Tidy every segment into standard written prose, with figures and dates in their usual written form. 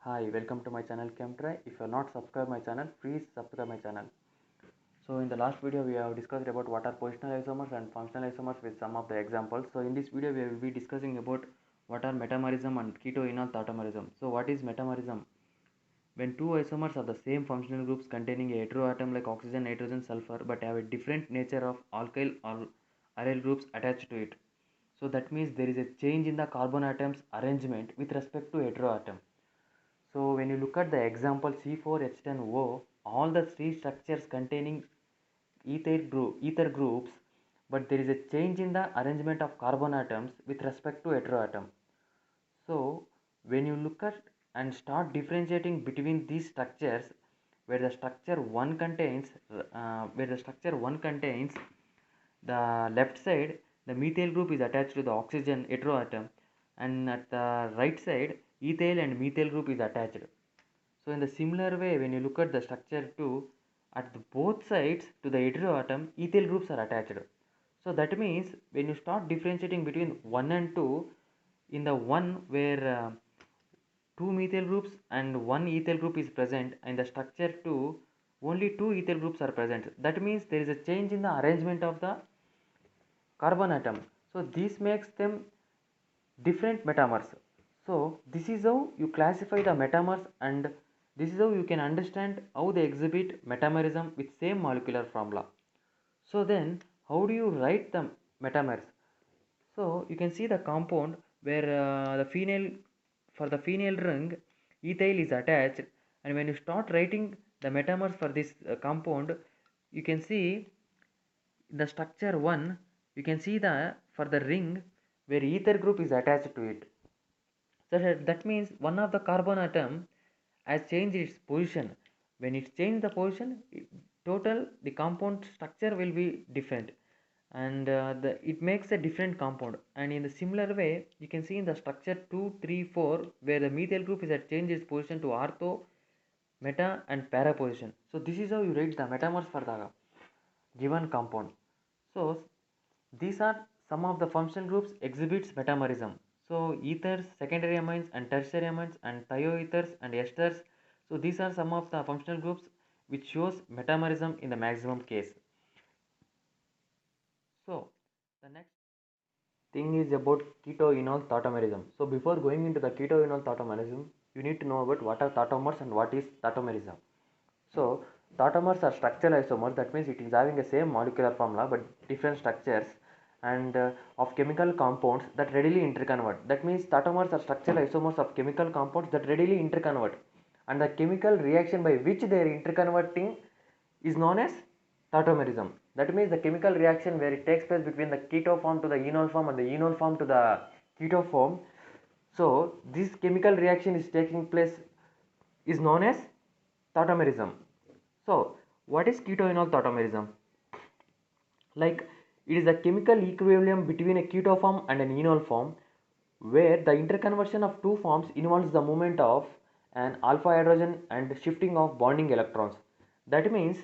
Hi, welcome to my channel Chemtry. If you are not subscribed my channel, please subscribe my channel. So in the last video we have discussed about what are positional isomers and functional isomers with some of the examples. So in this video we will be discussing about what are metamerism and keto-enol tautomerism. So what is metamerism? When two isomers of the same functional groups containing a heteroatom like oxygen, nitrogen, sulfur but have a different nature of alkyl or aryl groups attached to it. So that means there is a change in the carbon atoms arrangement with respect to heteroatom. So when you look at the example C4H10O, all the three structures containing ether groups, but there is a change in the arrangement of carbon atoms with respect to heteroatom. So when you look at and start differentiating between these structures, where the structure 1 contains the left side, the methyl group is attached to the oxygen heteroatom, and at the right side ethyl and methyl group is attached. So in the similar way, when you look at the structure 2, at the both sides to the heteroatom ethyl groups are attached. So that means when you start differentiating between 1 and 2, in the one where two methyl groups and one ethyl group is present, in the structure 2 only two ethyl groups are present. That means there is a change in the arrangement of the carbon atom. So this makes them different metamers. So this is how you classify the metamers, and this is how you can understand how they exhibit metamerism with same molecular formula. So then how do you write the metamers? So you can see the compound where the phenyl, for the phenyl ring ethyl is attached, and when you start writing the metamers for this compound, you can see the structure 1, you can see the for the ring where ether group is attached to it. So that means one of the carbon atom has changed its position. When it changes the position, total the compound structure will be different, and it makes a different compound. And in the similar way, you can see in the structure 2, 3, 4 where the methyl group is at changed its position to ortho, meta and para position. So this is how you write the metamers for the given compound. So these are some of the functional groups exhibits metamerism. So ethers, secondary amines and tertiary amines and thioethers and esters. So these are some of the functional groups which shows metamerism in the maximum case. So the next thing is about keto-enol tautomerism. So before going into the keto-enol tautomerism, you need to know about what are tautomers and what is tautomerism. So tautomers are structural isomers. That means it is having the same molecular formula but different structures, and of chemical compounds that readily interconvert. That means tautomers are structural isomers of chemical compounds that readily interconvert, and the chemical reaction by which they are interconverting is known as tautomerism. That means the chemical reaction where it takes place between the keto form to the enol form and the enol form to the keto form. So this chemical reaction is taking place is known as tautomerism. So what is keto-enol tautomerism? Like, it is a chemical equilibrium between a keto form and an enol form where the interconversion of two forms involves the movement of an alpha hydrogen and shifting of bonding electrons. That means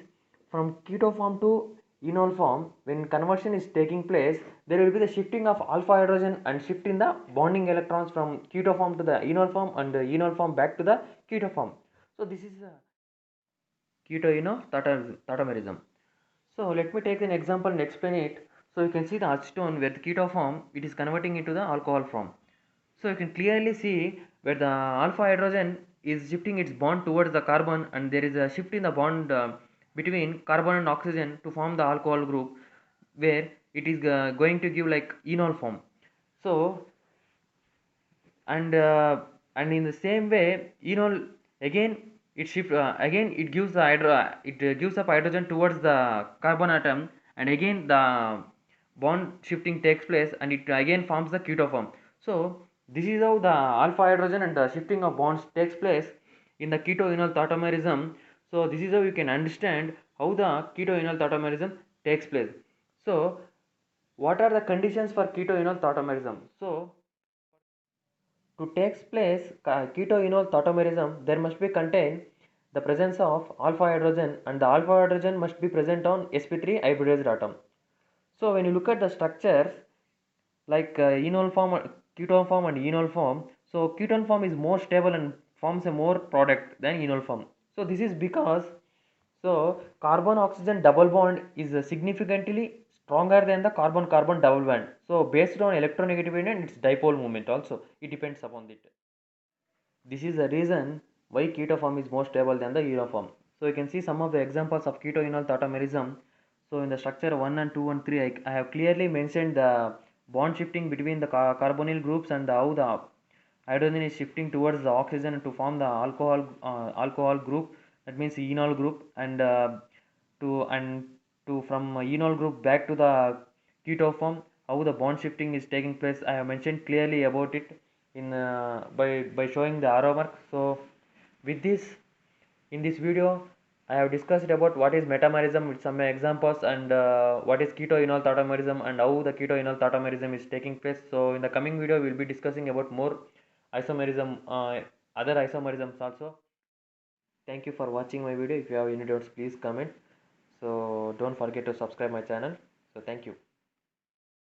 from keto form to enol form, when conversion is taking place, there will be the shifting of alpha hydrogen and shift in the bonding electrons from keto form to the enol form and the enol form back to the keto form. So this is keto-enol tautomerism. So let me take an example and explain it. So you can see the acetone where the keto form it is converting into the alcohol form. So you can clearly see where the alpha hydrogen is shifting its bond towards the carbon, and there is a shift in the bond between carbon and oxygen to form the alcohol group, where it is going to give like enol form. So and and in the same way enol again it shift again it gives the gives up hydrogen towards the carbon atom, and again the bond shifting takes place and it again forms the keto form. So this is how the alpha hydrogen and the shifting of bonds takes place in the keto-enol tautomerism. So this is how you can understand how the keto-enol tautomerism takes place. So what are the conditions for keto-enol tautomerism? So to take place keto-enol tautomerism, there must be contain the presence of alpha hydrogen, and the alpha hydrogen must be present on sp3 hybridized atom. So when you look at the structures like enol form, ketone form and enol form, so ketone form is more stable and forms a more product than enol form. So this is because so carbon oxygen double bond is significantly stronger than the carbon carbon double bond. So based on electronegativity and its dipole moment also it depends upon it. This is the reason why keto form is more stable than the enol form. So you can see some of the examples of keto enol tautomerism. So in the structure 1 and 2 and 3 I have clearly mentioned the bond shifting between the carbonyl groups and how the hydrogen is shifting towards the oxygen to form the alcohol group, that means enol group, and to and to from enol group back to the keto form, how the bond shifting is taking place. I have mentioned clearly about it in by showing the arrow mark. So with this, in this video I have discussed about what is metamerism with some examples, and what is keto enol tautomerism and how the keto enol tautomerism is taking place. So in the coming video we will be discussing about more isomerism, other isomerisms also. Thank you for watching my video. If you have any doubts please comment. So don't forget to subscribe my channel. So thank you.